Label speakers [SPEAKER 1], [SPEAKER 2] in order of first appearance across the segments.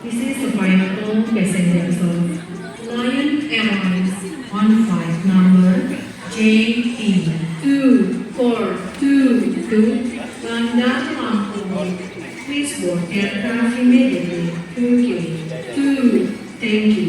[SPEAKER 1] This is the final call passengers of Lion Airlines on flight number JE2422 Bandar Lampung. Please board aircraft immediately to gate 2. Thank you.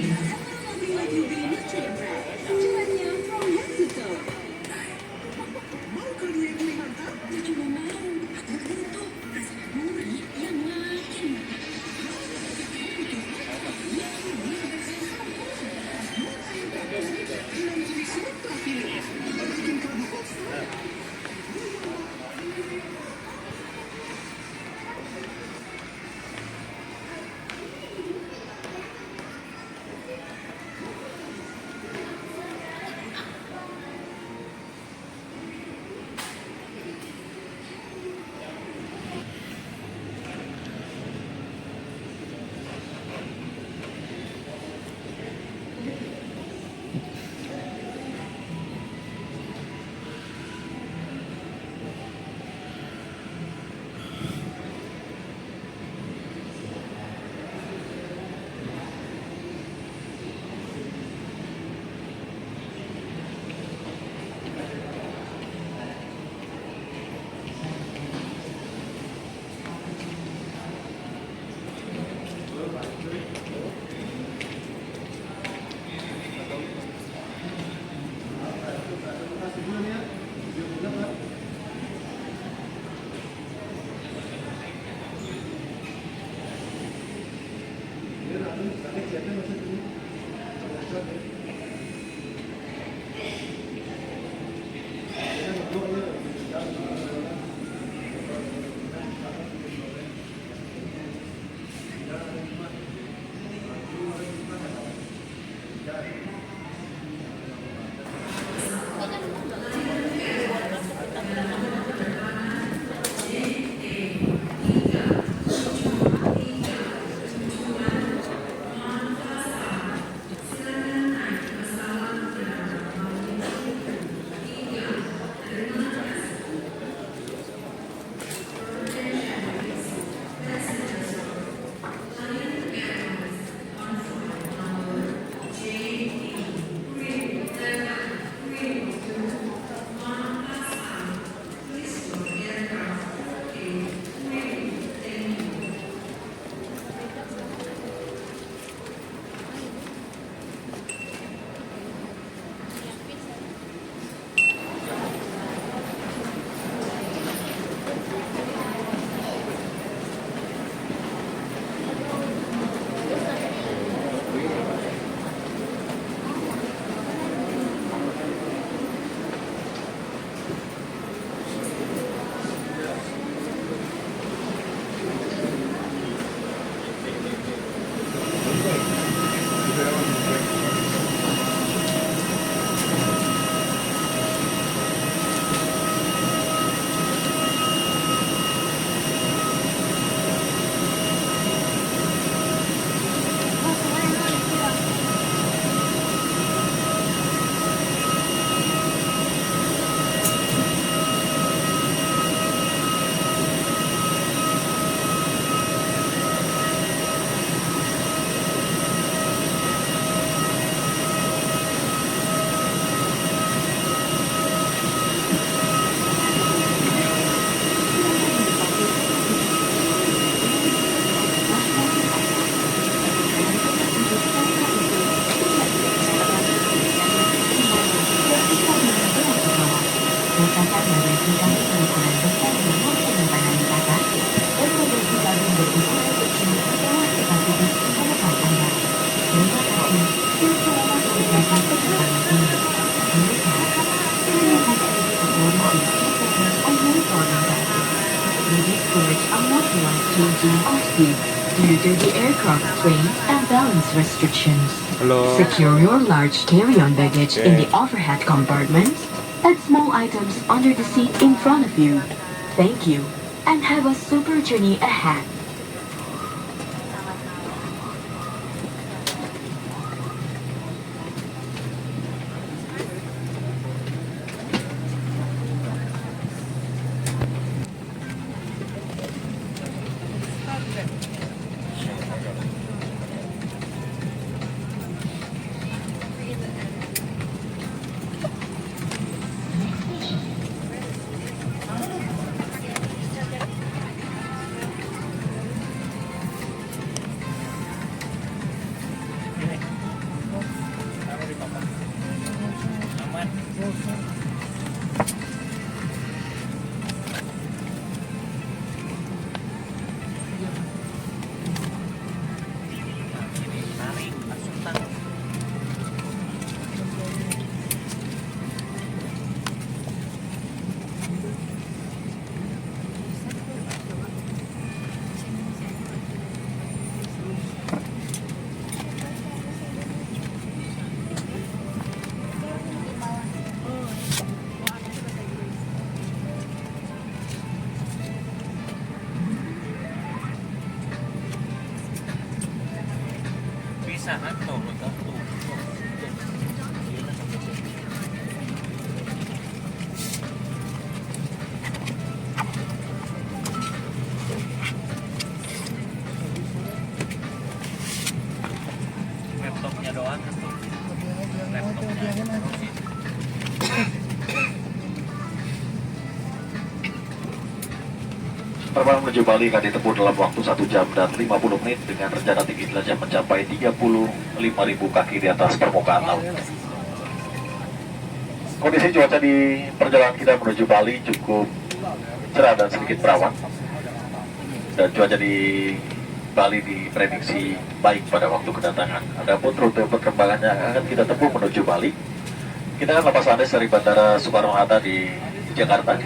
[SPEAKER 2] kg of speed due to the aircraft swing and balance restrictions.
[SPEAKER 3] Halo.
[SPEAKER 2] Secure your large carry-on baggage in the overhead compartments and small items under the seat in front of you. Thank you, and have a super journey ahead.
[SPEAKER 3] Bisa atau laptopnya doang laptopnya.
[SPEAKER 4] Terbang menuju Bali akan ditempuh dalam waktu 1 jam dan 50 menit dengan rencana tinggi jelajah mencapai 35.000 kaki di atas permukaan laut. Kondisi cuaca di perjalanan kita menuju Bali cukup cerah dan sedikit berawan. Dan cuaca di Bali diprediksi baik pada waktu kedatangan. Adapun rute perkembangannya akan kita tempuh menuju Bali. Kita akan lepas landas dari Bandara Soekarno-Hatta di Jakarta.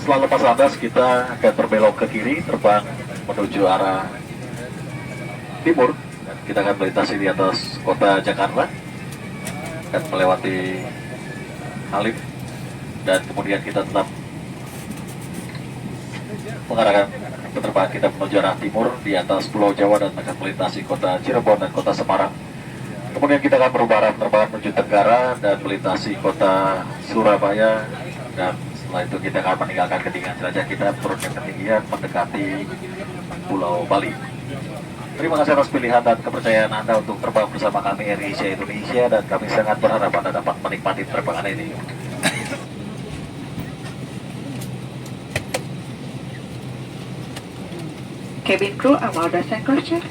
[SPEAKER 4] Setelah lepas landas, kita akan berbelok ke kiri, terbang menuju arah timur. Dan kita akan melintasi di atas kota Jakarta, dan melewati Halim. Dan kemudian kita tetap mengarahkan penerbangan kita menuju arah timur di atas Pulau Jawa dan akan melintasi kota Cirebon dan kota Semarang. Kemudian kita akan berubah arah penerbangan menuju Tenggara dan melintasi kota Surabaya, dan setelah itu kita akan meninggalkan ketinggian jelajah kita turun ke ketinggian mendekati Pulau Bali. Terima kasih atas pilihan dan kepercayaan Anda untuk terbang bersama kami AirAsia Indonesia, dan kami sangat berharap Anda dapat menikmati penerbangan ini.
[SPEAKER 5] Cabin crew, about the question.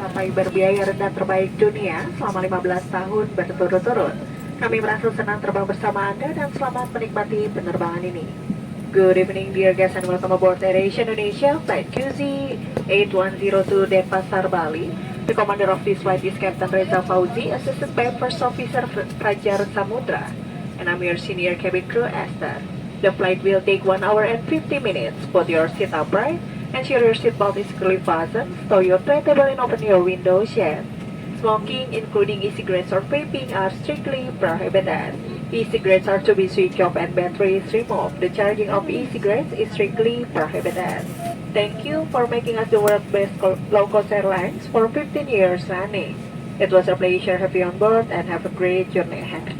[SPEAKER 5] Sampai berbiaya rendah terbaik dunia selama 15 tahun berturut-turut. Kami merasa senang terbang bersama Anda dan selamat menikmati penerbangan ini. Good evening dear guests and welcome aboard AirAsia Indonesia Flight QZ8102 Denpasar, Bali. The commander of this flight is Captain Reza Fauzi, assisted by First Officer Prajar Samudra. And I'm your senior cabin crew, Esther. The flight will take 1 hour and 50 minutes. Put your seat upright, ensure your seatbelt is securely fastened, stow your tray table and open your window shade. Smoking, including e-cigarettes or vaping, are strictly prohibited. E-cigarettes are to be switched off and batteries removed. The charging of e-cigarettes is strictly prohibited. Thank you for making us the world's best low-cost airlines for 15 years running. It was a pleasure having you on board and have a great journey ahead.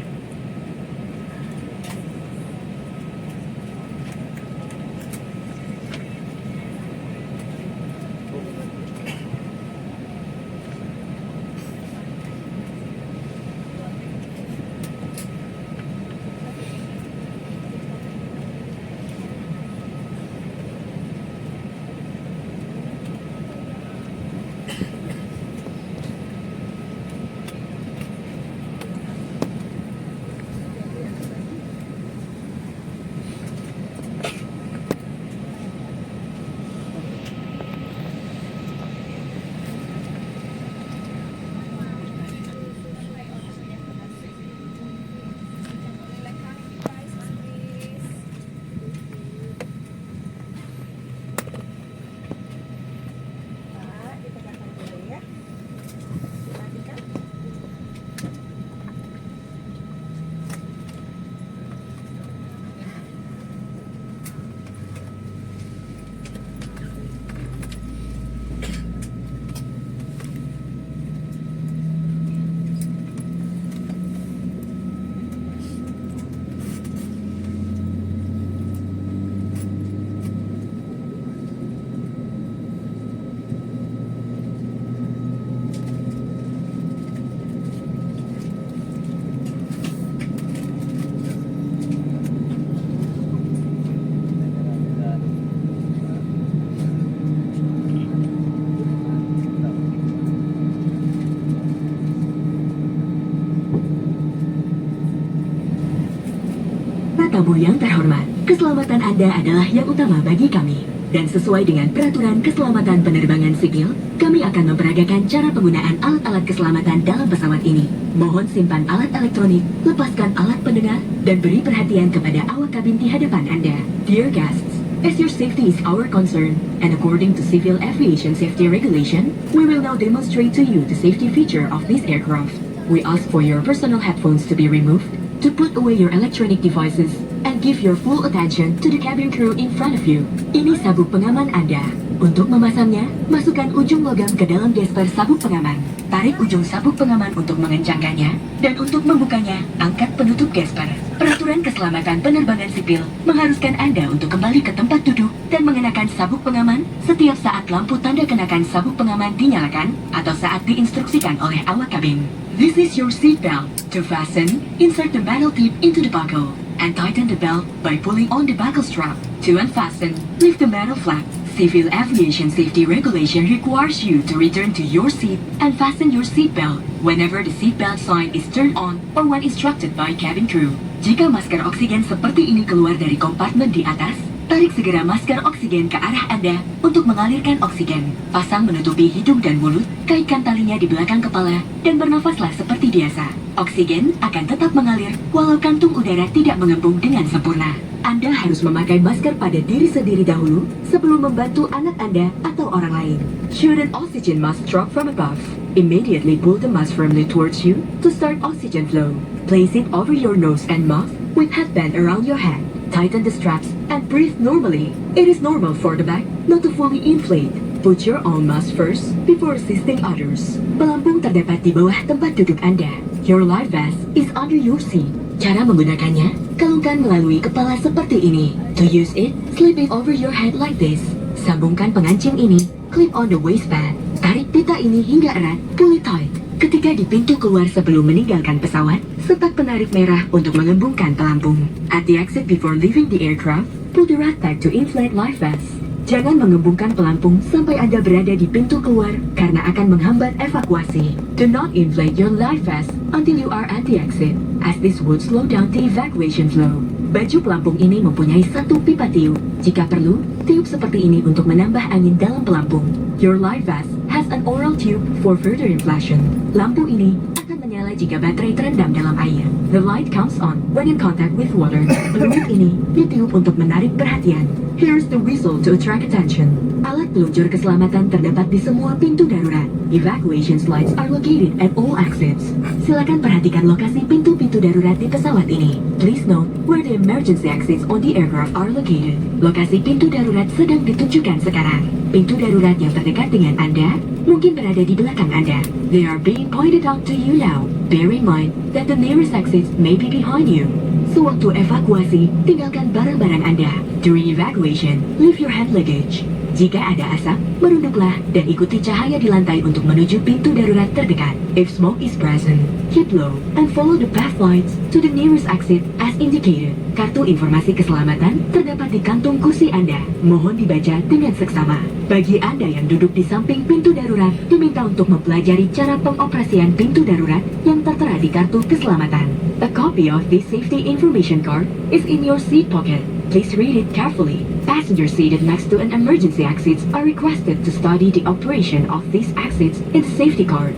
[SPEAKER 2] tamu yang terhormat, keselamatan Anda adalah yang utama bagi kami. Dan sesuai dengan peraturan keselamatan penerbangan sipil, kami akan memperagakan cara penggunaan alat-alat keselamatan dalam pesawat ini. Mohon simpan alat elektronik, lepaskan alat pendengar, dan beri perhatian kepada awak kabin di hadapan Anda. Dear guests, as your safety is our concern, and according to Civil Aviation Safety Regulation, we will now demonstrate to you the safety feature of this aircraft. We ask for your personal headphones to be removed, to put away your electronic devices, and give your full attention to the cabin crew in front of you. Ini sabuk pengaman Anda. Untuk memasangnya, masukkan ujung logam ke dalam gesper sabuk pengaman. Tarik ujung sabuk pengaman untuk mengencangkannya, dan untuk membukanya, angkat penutup gesper. Peraturan keselamatan penerbangan sipil mengharuskan Anda untuk kembali ke tempat duduk dan mengenakan sabuk pengaman setiap saat lampu tanda kenakan sabuk pengaman dinyalakan atau saat diinstruksikan oleh awak kabin. This is your seat belt. To fasten, insert the metal tip into the buckle and tighten the belt by pulling on the buckle strap. To unfasten, lift the metal flap. Civil Aviation Safety Regulation requires you to return to your seat and fasten your seat belt whenever the seat belt sign is turned on or when instructed by cabin crew. Jika masker oksigen seperti ini keluar dari kompartemen di atas, tarik segera masker oksigen ke arah Anda untuk mengalirkan oksigen. Pasang menutupi hidung dan mulut, kaitkan talinya di belakang kepala, dan bernafaslah seperti biasa. Oksigen akan tetap mengalir walau kantung udara tidak mengembung dengan sempurna. Anda harus memakai masker pada diri sendiri dahulu sebelum membantu anak Anda atau orang lain. Should an oxygen mask drop from above, immediately pull the mask firmly towards you to start oxygen flow. Place it over your nose and mouth with headband around your head. Tighten the straps and breathe normally. It is normal for the bag not to fully inflate. Put your own mask first before assisting others. Pelampung terdapat di bawah tempat duduk Anda. Your life vest is under your seat. Cara menggunakannya, kalungkan melalui kepala seperti ini. To use it, slip it over your head like this. Sambungkan pengancing ini, clip on the waistband. Tarik pita ini hingga erat, pull it tight. Ketika di pintu keluar sebelum meninggalkan pesawat, setak penarik merah untuk mengembungkan pelampung. At the exit before leaving the aircraft, pull the rat tag to inflate life vest. Jangan mengembungkan pelampung sampai Anda berada di pintu keluar karena akan menghambat evakuasi. Do not inflate your life vest until you are at the exit, as this would slow down the evacuation flow. Baju pelampung ini mempunyai satu pipa tiup. Jika perlu, tiup seperti ini untuk menambah angin dalam pelampung. Your life vest has an oral tube for further inflation. Lampu ini akan menyala jika baterai terendam dalam air. The light comes on when in contact with water. Peluit ini ditiup untuk menarik perhatian. Here's the whistle to attract attention. Alat peluncur keselamatan terdapat di semua pintu darurat. Evacuation slides are located at all exits. Silakan perhatikan lokasi pintu-pintu darurat di pesawat ini. Please note where the emergency exits on the aircraft are located. Lokasi pintu darurat sedang ditunjukkan sekarang. Pintu darurat yang terdekat dengan Anda mungkin berada di belakang Anda. They are being pointed out to you now. Bear in mind that the nearest exits may be behind you. Sewaktu evakuasi, tinggalkan barang-barang Anda. During evacuation, leave your hand luggage. Jika ada asap, merunduklah dan ikuti cahaya di lantai untuk menuju pintu darurat terdekat. If smoke is present, keep low and follow the path lights to the nearest exit as indicated. Kartu informasi keselamatan terdapat di kantung kursi Anda. Mohon dibaca dengan seksama. Bagi Anda yang duduk di samping pintu darurat, diminta untuk mempelajari cara pengoperasian pintu darurat yang tertera di kartu keselamatan. A copy of this safety information card is in your seat pocket. Please read it carefully. Passengers seated next to an emergency exit are requested to study the operation of these exits in the safety card.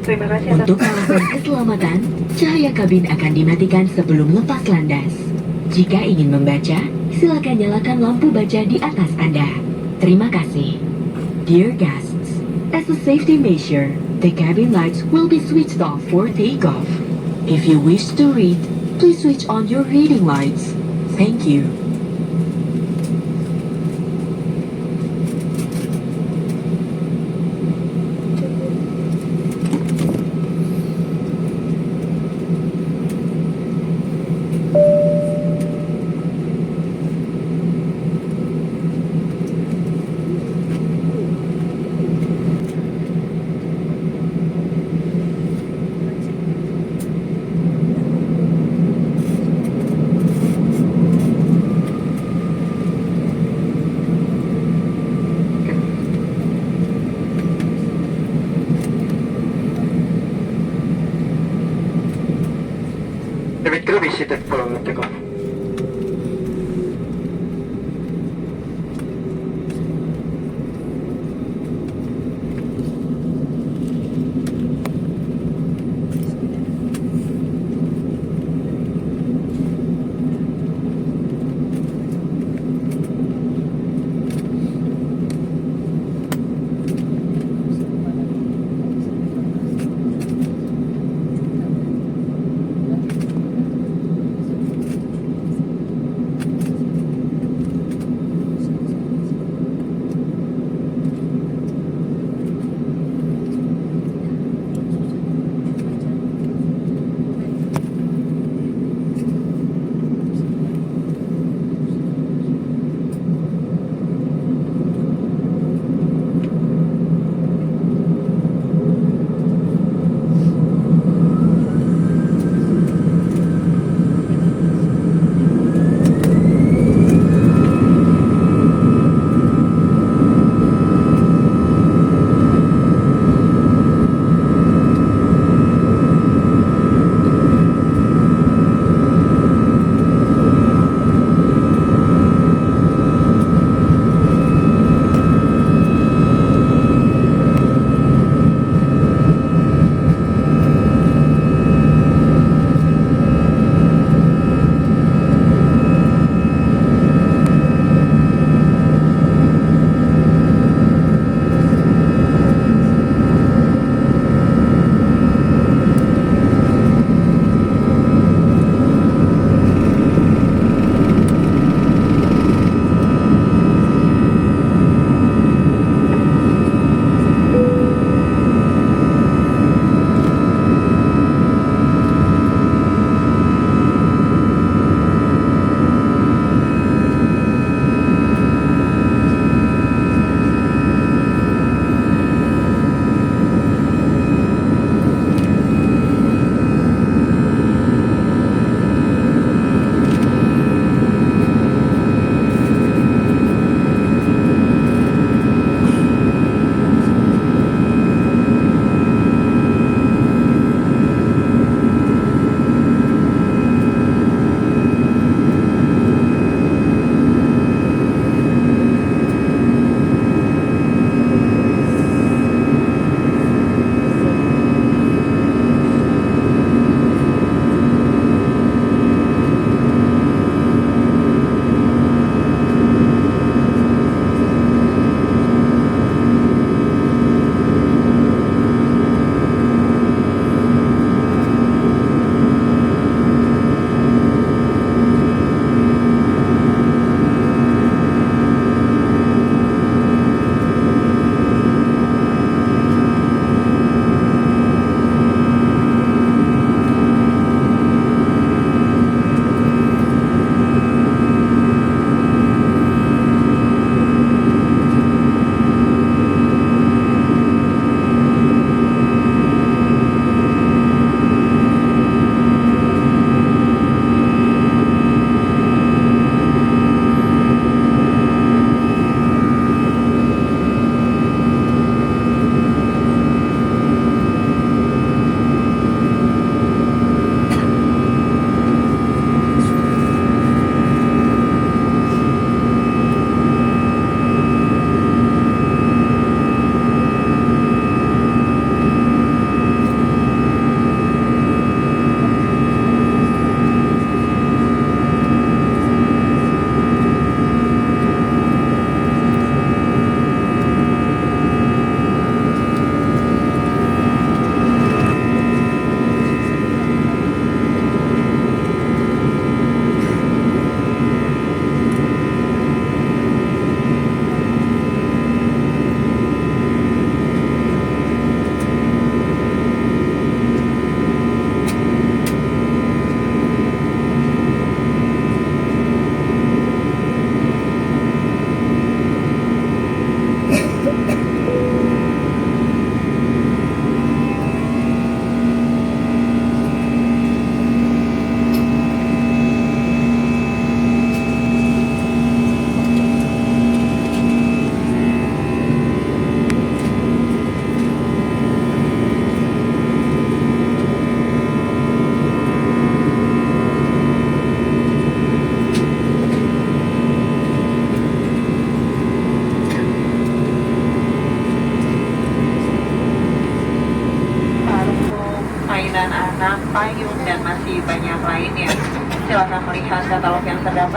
[SPEAKER 5] Terima kasih atas
[SPEAKER 2] Untuk alasan keselamatan, cahaya kabin akan dimatikan sebelum lepas landas. Jika ingin membaca, silakan nyalakan lampu baca di atas Anda. Terima kasih. Dear guests, as a safety measure, the cabin lights will be switched off for takeoff. If you wish to read, please switch on your reading lights. Thank you.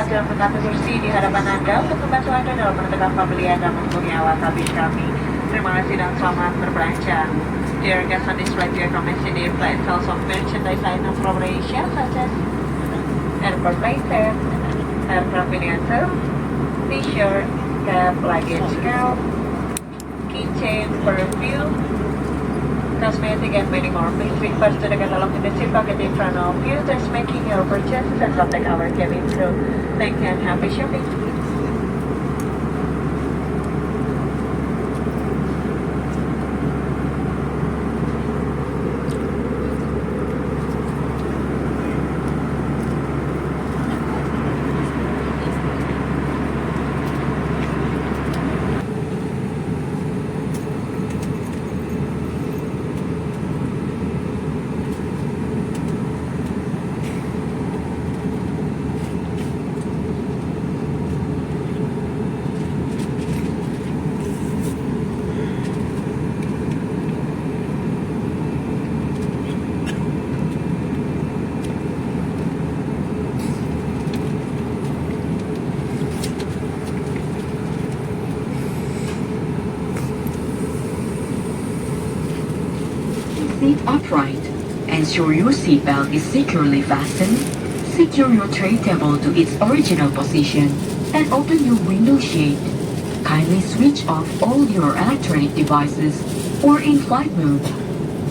[SPEAKER 5] masih tetap kursi di hadapan Anda untuk membantu Anda dalam menentukan pembelian dan menghubungi alat habis kami. Terima kasih dan selamat berbelanja. Dear guests, on this flight we are commencing the flight sales of merchandise items from Asia such as airport playset, aircraft miniature, t-shirt, cap, luggage count, keychain, perfume, cosmetic, and many more. Please request to the catalog in the seat pocket in front of you. Thus making your purchases and contact our cabin crew. Thank you and happy shopping.
[SPEAKER 2] Sit upright. Ensure your seatbelt is securely fastened. Secure your tray table to its original position and open your window shade. Kindly switch off all your electronic devices or in flight mode.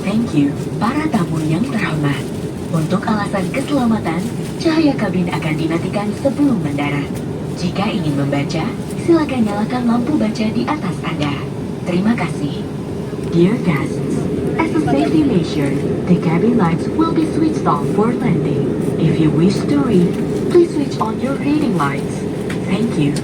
[SPEAKER 2] Thank you, para tamu yang terhormat. Untuk alasan keselamatan, cahaya kabin akan dimatikan sebelum mendarat. Jika ingin membaca, silakan nyalakan lampu baca di atas Anda. Terima kasih. Dear guests, as a safety measure, the cabin lights will be switched off for landing. If you wish to read, please switch on your reading lights. Thank you.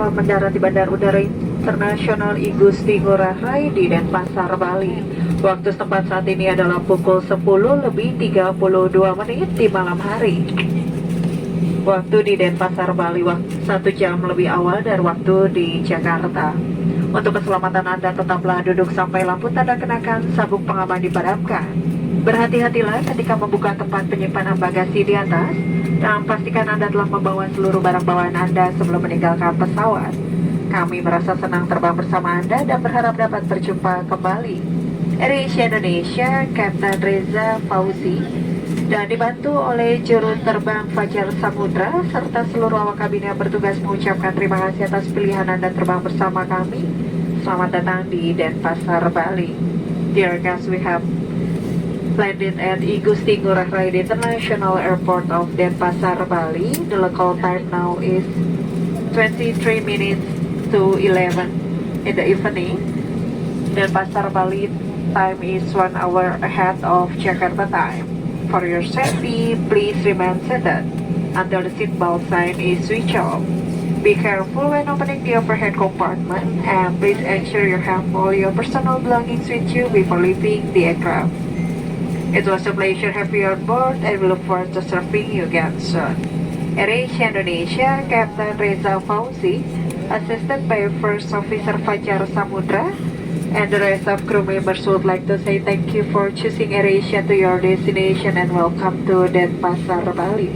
[SPEAKER 5] telah mendarat di Bandara Udara Internasional I Gusti Ngurah Rai di Denpasar, Bali. Waktu setempat saat ini adalah pukul 10:32 di malam hari. Waktu di Denpasar, Bali, 1 jam lebih awal dari waktu di Jakarta. Untuk keselamatan Anda, tetaplah duduk sampai lampu tanda kenakan sabuk pengaman dipadamkan. Berhati-hatilah ketika membuka tempat penyimpanan bagasi di atas, dan pastikan Anda telah membawa seluruh barang bawaan Anda sebelum meninggalkan pesawat. Kami merasa senang terbang bersama Anda dan berharap dapat berjumpa kembali. AirAsia Indonesia, Kapten Reza Fauzi, dan dibantu oleh juru terbang Fajar Samudra, serta seluruh awak kabin yang bertugas mengucapkan terima kasih atas pilihan Anda terbang bersama kami. Selamat datang di Denpasar, Bali. Dear guests, we have landed at I Gusti Ngurah Rai International Airport of Denpasar, Bali. The local time now is 23 minutes to 11 in the evening. Denpasar, Bali time is 1 hour ahead of Jakarta time. For your safety, please remain seated until the seatbelt sign is switched off. Be careful when opening the overhead compartment, and please ensure you have all your personal belongings with you before leaving the aircraft. It was a pleasure having you on board, and we look forward to serving you again soon. AirAsia Indonesia, Kapten Reza Fauzi, assisted by First Officer Fajar Samudra, and the rest of crew members would like to say thank you for choosing AirAsia to your destination and welcome to Denpasar, Bali.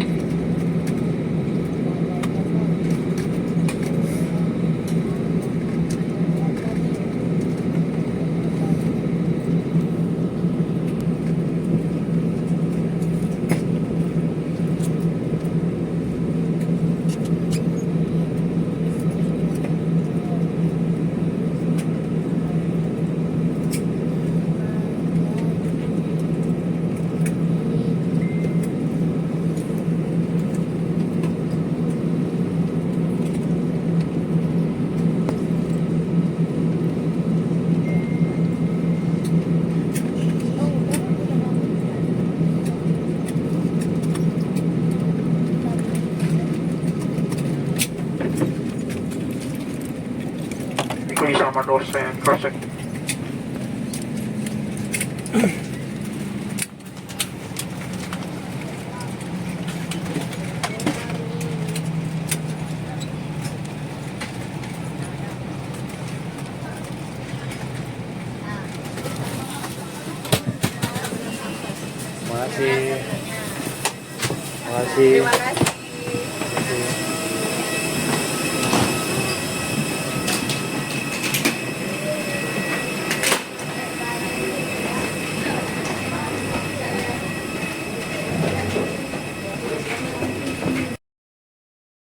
[SPEAKER 6] Please armor doors and crossing.
[SPEAKER 3] Terima kasih. Terima kasih.